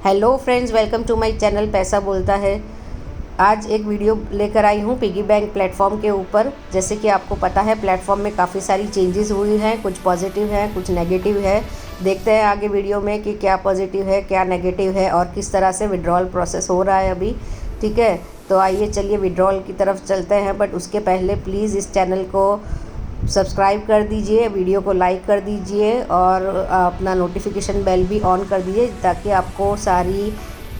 Hello friends, welcome to my channel पैसा बोलता है। आज एक वीडियो लेकर आई हूँ पिगी बैंक प्लेटफॉर्म के ऊपर। जैसे कि आपको पता है, प्लेटफॉर्म में काफ़ी सारी चेंजेस हुई हैं, कुछ पॉजिटिव है, कुछ नेगेटिव है। देखते हैं आगे वीडियो में कि क्या पॉजिटिव है, क्या नेगेटिव है और किस तरह से विड्रॉल प्रोसेस हो रहा है अभी। ठीक है, तो आइए चलिए विड्रॉल की तरफ चलते हैं। बट उसके पहले प्लीज़ इस चैनल को सब्सक्राइब कर दीजिए, वीडियो को लाइक कर दीजिए और अपना नोटिफिकेशन बेल भी ऑन कर दीजिए ताकि आपको सारी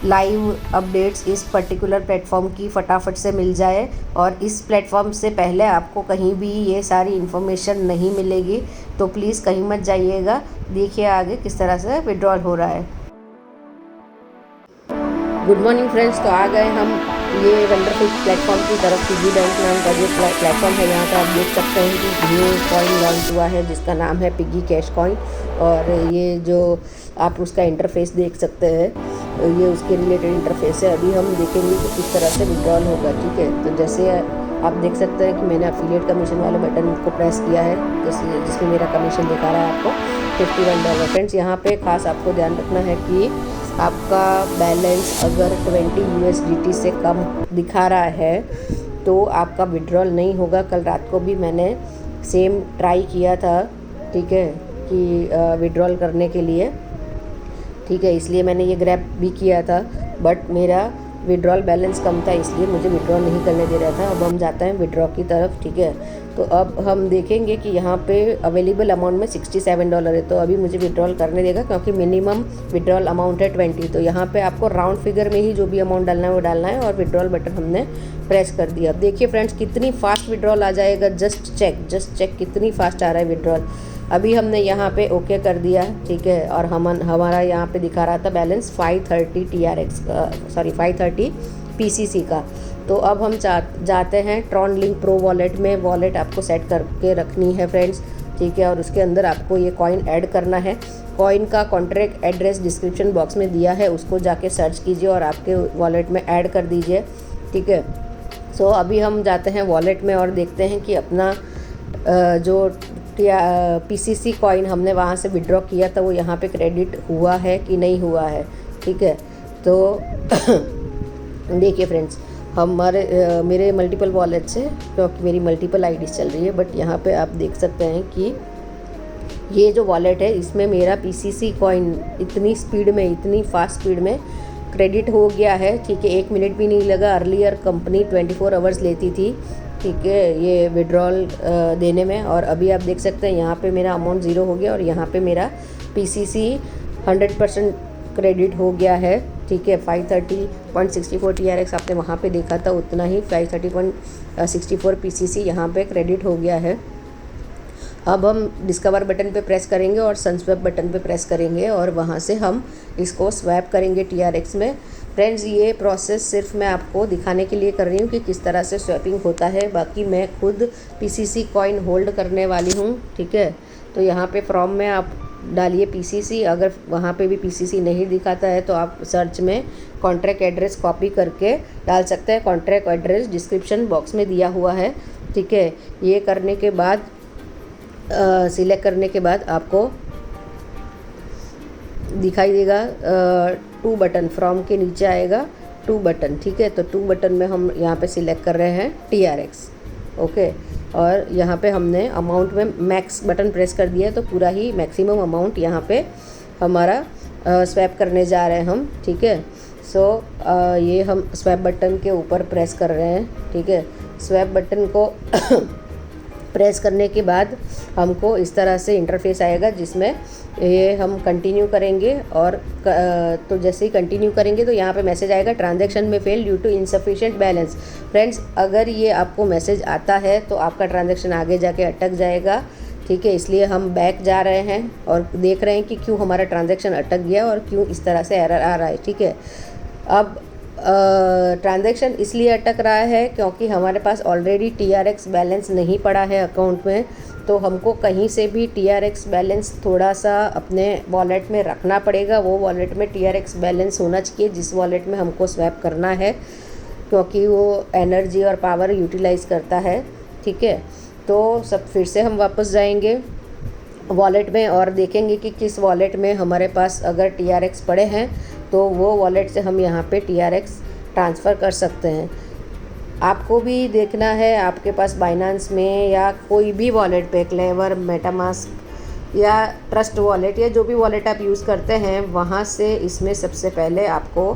लाइव अपडेट्स इस पर्टिकुलर प्लेटफॉर्म की फटाफट से मिल जाए। और इस प्लेटफॉर्म से पहले आपको कहीं भी ये सारी इन्फॉर्मेशन नहीं मिलेगी, तो प्लीज़ कहीं मत जाइएगा। देखिए आगे किस तरह से विड्रॉल हो रहा है। गुड मॉर्निंग फ्रेंड्स, तो आ गए हम ये वंडरफुल प्लेटफॉर्म की तरफ। पिगी बैंक नाम का जो प्लेटफॉर्म है, यहाँ पर आप देख सकते हैं कि न्यू कॉइन लॉन्च हुआ है जिसका नाम है पिगी कैश कॉइन। और ये जो आप उसका इंटरफेस देख सकते हैं, ये उसके रिलेटेड इंटरफेस है। अभी हम देखेंगे कि किस तरह से विड्रॉल होगा। ठीक है, तो जैसे आप देख सकते हैं कि मैंने एफिलिएट कमीशन वाले बटन को प्रेस किया है, जैसे जिसमें मेरा कमीशन दिखा रहा है आपको $51। फ्रेंड्स, यहाँ पे खास आपको ध्यान रखना है कि आपका बैलेंस अगर 20 USDT से कम दिखा रहा है तो आपका विड्रॉल नहीं होगा। कल रात को भी मैंने सेम ट्राई किया था, ठीक है, कि विड्रॉल करने के लिए। ठीक है, इसलिए मैंने ये ग्रैब भी किया था, बट मेरा विड्रॉल बैलेंस कम था, इसलिए मुझे विड्रॉ नहीं करने दे रहा था। अब हम जाते हैं विड्रॉ की तरफ। ठीक है, तो अब हम देखेंगे कि यहाँ पे अवेलेबल अमाउंट में $67 है, तो अभी मुझे विड्रॉल करने देगा क्योंकि मिनिमम विड्रॉल अमाउंट है 20। तो यहाँ पे आपको राउंड फिगर में ही जो भी अमाउंट डालना है वो डालना है और विड्रॉल बटन हमने प्रेस कर दिया। अब देखिए फ्रेंड्स, कितनी फास्ट विड्रॉल आ जाएगा। जस्ट चेक कितनी फास्ट आ रहा है विड्रॉल। अभी हमने यहाँ पे ओके कर दिया, ठीक है, और हमारा यहाँ पे दिखा रहा था बैलेंस 530 PCC का। तो अब हम जाते हैं ट्रॉन लिंक प्रो वॉलेट में। वॉलेट आपको सेट करके रखनी है फ्रेंड्स, ठीक है, और उसके अंदर आपको ये कॉइन ऐड करना है। कॉइन का कॉन्ट्रैक्ट एड्रेस डिस्क्रिप्शन बॉक्स में दिया है, उसको जाके सर्च कीजिए और आपके वॉलेट में ऐड कर दीजिए। ठीक है, सो अभी हम जाते हैं वॉलेट में और देखते हैं कि अपना जो PCC कॉइन हमने वहाँ से विड्रॉ किया था वो यहाँ पे क्रेडिट हुआ है कि नहीं हुआ है। ठीक है, तो देखिए फ्रेंड्स, मेरे मल्टीपल वॉलेट से, क्योंकि मेरी मल्टीपल आईडीज चल रही है, बट यहाँ पे आप देख सकते हैं कि ये जो वॉलेट है इसमें मेरा PCC कॉइन इतनी फास्ट स्पीड में क्रेडिट हो गया है। ठीक है, 1 मिनट भी नहीं लगा। अर्लियर कंपनी 24 आवर्स लेती थी, ठीक है, ये विड्रॉल देने में। और अभी आप देख सकते हैं यहाँ पे मेरा अमाउंट 0 हो गया और यहाँ पे मेरा PCC 100% क्रेडिट हो गया है। ठीक है, 530.64 TRX आपने वहाँ पे देखा था, उतना ही 530.64 PCC यहाँ पे क्रेडिट हो गया है। अब हम डिस्कवर बटन पे प्रेस करेंगे और सनस्वैप बटन पे प्रेस करेंगे और वहाँ से हम इसको स्वैप करेंगे TRX में। फ्रेंड्स, ये प्रोसेस सिर्फ मैं आपको दिखाने के लिए कर रही हूँ कि किस तरह से स्वैपिंग होता है। बाकी मैं खुद PCC कॉइन होल्ड करने वाली हूँ। ठीक है, तो यहाँ पे फ्रॉम में आप डालिए PCC। अगर वहाँ पे भी PCC नहीं दिखाता है तो आप सर्च में कॉन्ट्रैक्ट एड्रेस कॉपी करके डाल सकते हैं। कॉन्ट्रैक्ट एड्रेस डिस्क्रिप्शन बॉक्स में दिया हुआ है। ठीक है, ये करने के बाद सिलेक्ट करने के बाद आपको दिखाई देगा 2 बटन, फ्रॉम के नीचे आएगा 2 बटन। ठीक है, तो 2 बटन में हम यहाँ पे सिलेक्ट कर रहे हैं TRX। ओके, और यहाँ पे हमने अमाउंट में मैक्स बटन प्रेस कर दिया है, तो पूरा ही मैक्सिमम अमाउंट यहाँ पे हमारा स्वैप करने जा रहे हैं हम। ठीक है, सो ये हम स्वैप बटन के ऊपर प्रेस कर रहे हैं। ठीक है, स्वैप बटन को प्रेस करने के बाद हमको इस तरह से इंटरफेस आएगा जिसमें ये हम कंटिन्यू करेंगे। और तो जैसे ही कंटिन्यू करेंगे तो यहाँ पे मैसेज आएगा ट्रांजैक्शन में fail due to insufficient balance. Friends, अगर ये आपको मैसेज आता है तो आपका ट्रांजैक्शन आगे जाके अटक जाएगा। ठीक है, इसलिए हम बैक जा रहे हैं और देख रहे हैं कि क्यों हमारा ट्रांजैक्शन अटक गया और क्यों इस तरह से एरर आ रहा है। ठीक है, अब ट्रांजैक्शन इसलिए अटक रहा है क्योंकि हमारे पास ऑलरेडी TRX बैलेंस नहीं पड़ा है अकाउंट में। तो हमको कहीं से भी TRX बैलेंस थोड़ा सा अपने वॉलेट में रखना पड़ेगा। वो वॉलेट में TRX बैलेंस होना चाहिए जिस वॉलेट में हमको स्वैप करना है, क्योंकि वो एनर्जी और पावर यूटिलाइज़ करता है। ठीक है, तो सब फिर से हम वापस जाएंगे वॉलेट में और देखेंगे कि किस वॉलेट में हमारे पास अगर TRX पड़े हैं तो वो वॉलेट से हम यहाँ पे TRX ट्रांसफ़र कर सकते हैं। आपको भी देखना है आपके पास बाइनांस में या कोई भी वॉलेट पे, क्लेवर, मेटामास्क या ट्रस्ट वॉलेट या जो भी वॉलेट आप यूज़ करते हैं, वहाँ से इसमें सबसे पहले आपको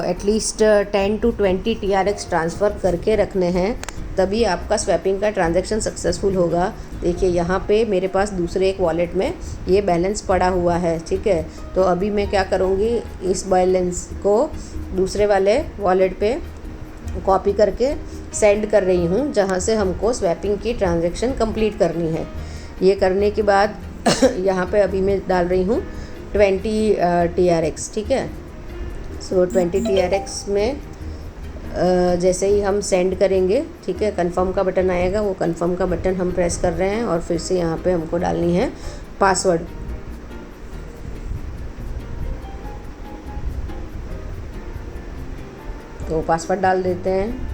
एटलीस्ट 10 to 20 TRX ट्रांसफ़र करके रखने हैं, तभी आपका स्वैपिंग का ट्रांजैक्शन सक्सेसफुल होगा। देखिए यहाँ पे मेरे पास दूसरे एक वॉलेट में ये बैलेंस पड़ा हुआ है, ठीक है। तो अभी मैं क्या करूँगी, इस बैलेंस को दूसरे वाले वॉलेट पे कॉपी करके सेंड कर रही हूँ, जहाँ से हमको स्वैपिंग की ट्रांजैक्शन कंप्लीट करनी है। ये करने के बाद यहाँ पे अभी मैं डाल रही हूँ 20 TRX, ठीक है। सो 20 TRX में जैसे ही हम सेंड करेंगे, ठीक है, कंफर्म का बटन आएगा, वो कंफर्म का बटन हम प्रेस कर रहे हैं और फिर से यहाँ पे हमको डालनी है पासवर्ड। तो पासवर्ड डाल देते हैं।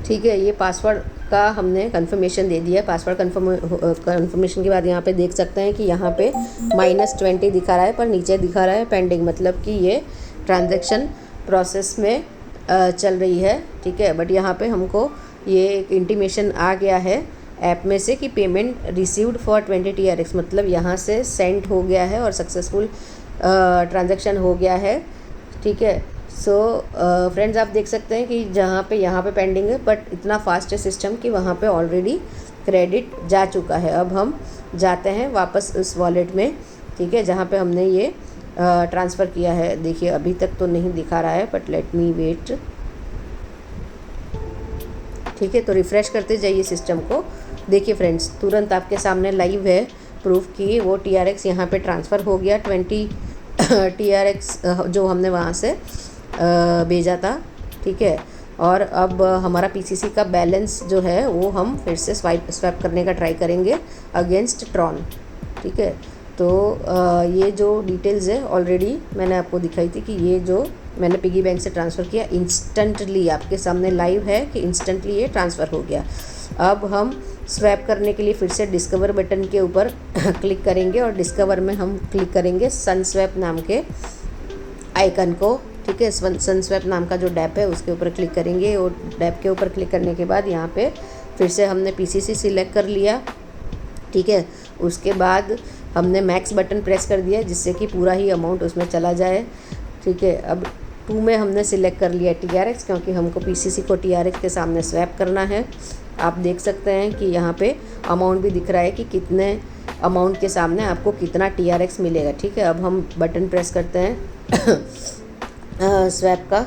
ठीक है, ये पासवर्ड का हमने कंफर्मेशन दे दिया। पासवर्ड कंफर्मेशन के बाद यहाँ पे देख सकते हैं कि यहाँ पे -20 दिखा रहा है, पर नीचे दिखा रहा है पेंडिंग, मतलब कि ये ट्रांजैक्शन प्रोसेस में चल रही है, ठीक है। बट यहाँ पे हमको ये एक इंटीमेशन आ गया है ऐप में से कि पेमेंट रिसीव्ड फॉर 20 TRX, मतलब यहाँ से सेंड हो गया है और सक्सेसफुल ट्रांजैक्शन हो गया है, ठीक है। सो फ्रेंड्स, आप देख सकते हैं कि जहाँ पे यहाँ पे पेंडिंग है, बट इतना फास्ट है सिस्टम कि वहाँ पे ऑलरेडी क्रेडिट जा चुका है। अब हम जाते हैं वापस उस वॉलेट में, ठीक है, जहाँ पे हमने ये ट्रांसफ़र किया है। देखिए अभी तक तो नहीं दिखा रहा है, बट लेट मी वेट, ठीक है। तो रिफ़्रेश करते जाइए सिस्टम को। देखिए फ्रेंड्स, तुरंत आपके सामने लाइव है प्रूफ कि वो TRX यहाँ पे ट्रांसफ़र हो गया। 20 TRX जो हमने वहाँ से भेजा था, ठीक है। और अब हमारा PCC का बैलेंस जो है वो हम फिर से स्वैप करने का ट्राई करेंगे अगेंस्ट ट्रॉन, ठीक है। तो ये जो डिटेल्स है ऑलरेडी मैंने आपको दिखाई थी कि ये जो मैंने पिगी बैंक से ट्रांसफ़र किया, इंस्टेंटली आपके सामने लाइव है कि इंस्टेंटली ये ट्रांसफ़र हो गया। अब हम स्वैप करने के लिए फिर से डिस्कवर बटन के ऊपर क्लिक करेंगे और डिस्कवर में हम क्लिक करेंगे सनस्वैप नाम के आइकन को, ठीक है। सनस्वैप नाम का जो डैप है उसके ऊपर क्लिक करेंगे और डैप के ऊपर क्लिक करने के बाद यहाँ पे फिर से हमने PCC सिलेक्ट कर लिया, ठीक है। उसके बाद हमने मैक्स बटन प्रेस कर दिया जिससे कि पूरा ही अमाउंट उसमें चला जाए, ठीक है। अब 2 में हमने सिलेक्ट कर लिया TRX, क्योंकि हमको PCC को TRX के सामने स्वैप करना है। आप देख सकते हैं कि यहाँ पे अमाउंट भी दिख रहा है कि कितने अमाउंट के सामने आपको कितना TRX मिलेगा, ठीक है। अब हम बटन प्रेस करते हैं स्वैप का,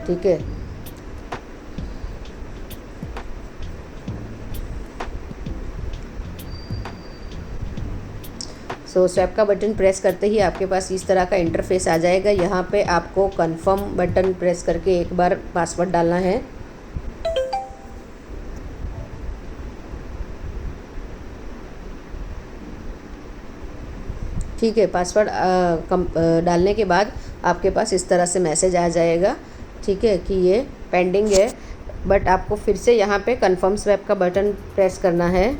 ठीक है। सो स्वैप का बटन प्रेस करते ही आपके पास इस तरह का इंटरफेस आ जाएगा। यहाँ पे आपको कंफर्म बटन प्रेस करके एक बार पासवर्ड डालना है, ठीक है। पासवर्ड डालने के बाद आपके पास इस तरह से मैसेज आ जाएगा, ठीक है, कि ये पेंडिंग है। बट आपको फिर से यहाँ पे कंफर्म स्वैप का बटन प्रेस करना है,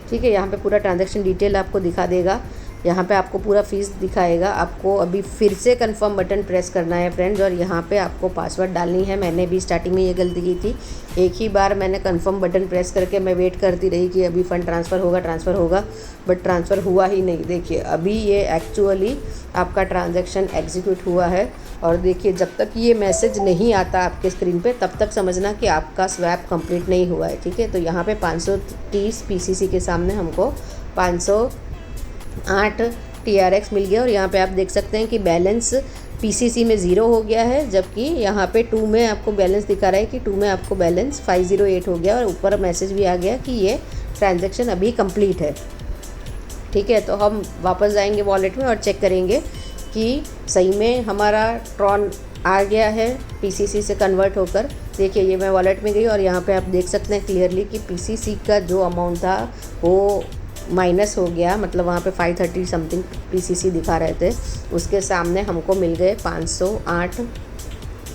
ठीक है। यहाँ पे पूरा ट्रांजैक्शन डिटेल आपको दिखा देगा, यहाँ पे आपको पूरा फीस दिखाएगा। आपको अभी फिर से कंफर्म बटन प्रेस करना है फ्रेंड्स, और यहाँ पे आपको पासवर्ड डालनी है। मैंने भी स्टार्टिंग में ये गलती की थी, एक ही बार मैंने कंफर्म बटन प्रेस करके मैं वेट करती रही कि अभी फ़ंड ट्रांसफ़र होगा, बट ट्रांसफ़र हुआ ही नहीं। देखिए अभी ये एक्चुअली आपका ट्रांजैक्शन एग्जीक्यूट हुआ है। और देखिए जब तक ये मैसेज नहीं आता आपके स्क्रीन पे, तब तक समझना कि आपका स्वैप कंप्लीट नहीं हुआ है, ठीक है। तो यहाँ पे 530 PCC के सामने हमको 508 TRX मिल गया। और यहाँ पे आप देख सकते हैं कि बैलेंस PCC में 0 हो गया है, जबकि यहाँ पे 2 में आपको बैलेंस दिखा रहा है कि 2 में आपको बैलेंस 508 हो गया, और ऊपर मैसेज भी आ गया कि ये ट्रांजैक्शन अभी कंप्लीट है, ठीक है। तो हम वापस जाएंगे वॉलेट में और चेक करेंगे कि सही में हमारा ट्रॉन आ गया है PCC से कन्वर्ट होकर। देखिए ये मैं वॉलेट में गई और यहाँ पे आप देख सकते हैं क्लियरली कि पीसीसी का जो अमाउंट था वो माइनस हो गया, मतलब वहाँ पे 530 समथिंग पीसीसी दिखा रहे थे। उसके सामने हमको मिल गए 508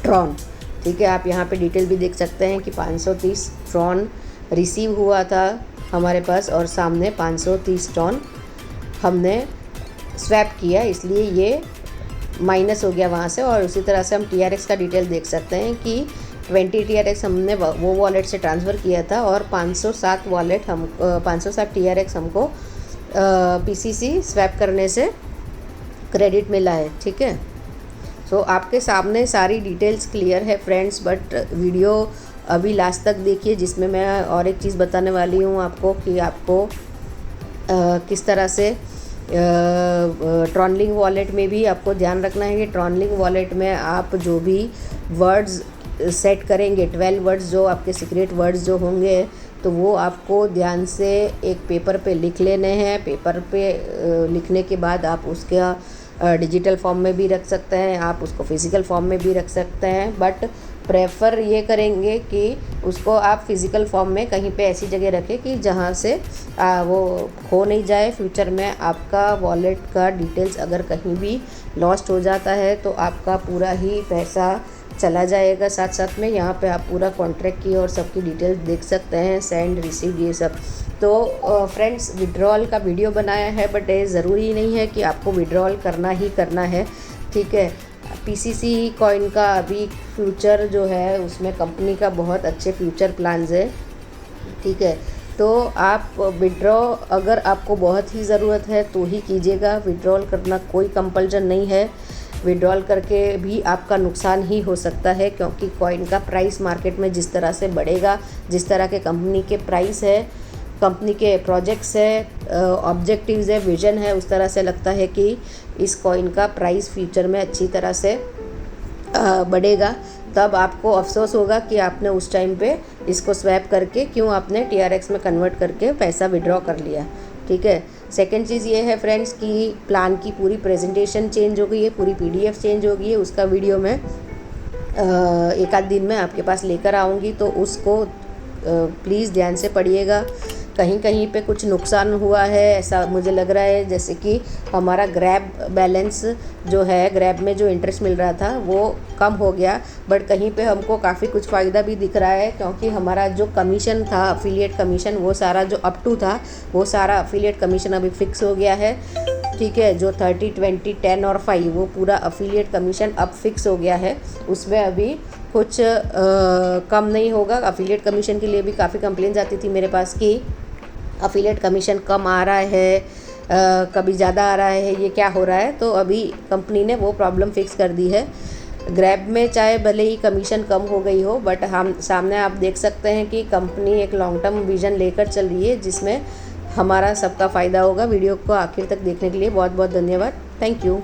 ट्रॉन। ठीक है, आप यहाँ पे डिटेल भी देख सकते हैं कि 530 ट्रॉन रिसीव हुआ था हमारे पास और सामने 530 ट्रॉन हमने स्वैप किया, इसलिए ये माइनस हो गया वहाँ से। और उसी तरह से हम TRX का डिटेल देख सकते हैं कि 20 TRX हमने वो वॉलेट से ट्रांसफ़र किया था और 507 TRX हमको PCC स्वैप करने से क्रेडिट मिला है। ठीक है, सो आपके सामने सारी डिटेल्स क्लियर है फ्रेंड्स, बट वीडियो अभी लास्ट तक देखिए जिसमें मैं और एक चीज़ बताने वाली हूँ आपको कि आपको किस तरह से ट्रॉनलिंक वॉलेट में भी आपको ध्यान रखना है कि ट्रॉनलिंक वॉलेट में आप जो भी वर्ड्स सेट करेंगे, 12 वर्ड्स जो आपके सीक्रेट वर्ड्स जो होंगे, तो वो आपको ध्यान से एक पेपर पे लिख लेने हैं। पेपर पे लिखने के बाद आप उसका डिजिटल फॉर्म में भी रख सकते हैं, आप उसको फिज़िकल फॉर्म में भी रख सकते हैं, बट प्रेफर ये करेंगे कि उसको आप फिज़िकल फॉर्म में कहीं पे ऐसी जगह रखें कि जहाँ से वो खो नहीं जाए। फ्यूचर में आपका वॉलेट का डिटेल्स अगर कहीं भी लॉस्ट हो जाता है तो आपका पूरा ही पैसा चला जाएगा। साथ साथ में यहाँ पे आप पूरा कॉन्ट्रैक्ट की और सबकी डिटेल्स देख सकते हैं, सेंड रिसीव ये सब। तो फ्रेंड्स विड्रॉल का वीडियो बनाया है, बट ये ज़रूरी नहीं है कि आपको विड्रॉल करना ही करना है। ठीक है, पीसीसी कॉइन का अभी फ्यूचर जो है उसमें कंपनी का बहुत अच्छे फ्यूचर प्लान्स है। ठीक है, तो आप विड्रॉ अगर आपको बहुत ही ज़रूरत है तो ही कीजिएगा, विड्रॉल करना कोई कंपल्सन नहीं है। विड्रॉल करके भी आपका नुकसान ही हो सकता है, क्योंकि कॉइन का प्राइस मार्केट में जिस तरह से बढ़ेगा, जिस तरह के कंपनी के प्राइस है, कंपनी के प्रोजेक्ट्स है, ऑब्जेक्टिव्स है, विजन है, उस तरह से लगता है कि इस कॉइन का प्राइस फ्यूचर में अच्छी तरह से बढ़ेगा। तब आपको अफसोस होगा कि आपने उस टाइम पे इसको स्वैप करके क्यों आपने TRX में कन्वर्ट करके पैसा विड्रॉ कर लिया। ठीक है, सेकंड चीज़ ये है फ्रेंड्स कि प्लान की पूरी प्रेजेंटेशन चेंज हो गई है, पूरी PDF चेंज हो गई है। उसका वीडियो मैं एक आध दिन में आपके पास लेकर आऊँगी, तो उसको प्लीज़ ध्यान से पढ़िएगा। कहीं कहीं पे कुछ नुकसान हुआ है ऐसा मुझे लग रहा है, जैसे कि हमारा ग्रैब बैलेंस जो है, ग्रैब में जो इंटरेस्ट मिल रहा था वो कम हो गया, बट कहीं पे हमको काफ़ी कुछ फ़ायदा भी दिख रहा है, क्योंकि हमारा जो कमीशन था, अफिलिएट कमीशन, वो सारा जो अप टू था वो सारा अफिलिएट कमीशन अभी फिक्स हो गया है। ठीक है, जो 30, 20, 10 और 5 वो पूरा अफिलिएट कमीशन अब फिक्स हो गया है, उसमें अभी कुछ कम नहीं होगा। अफिलिएट कमीशन के लिए भी काफ़ी कंप्लेंट्स आती थी मेरे पास कि अफिलिएट कमीशन कम आ रहा है, कभी ज़्यादा आ रहा है, ये क्या हो रहा है। तो अभी कंपनी ने वो प्रॉब्लम फिक्स कर दी है। ग्रैब में चाहे भले ही कमीशन कम हो गई हो, बट हम सामने आप देख सकते हैं कि कंपनी एक लॉन्ग टर्म विज़न लेकर चल रही है जिसमें हमारा सबका फ़ायदा होगा। वीडियो को आखिर तक देखने के लिए बहुत बहुत धन्यवाद। Thank you.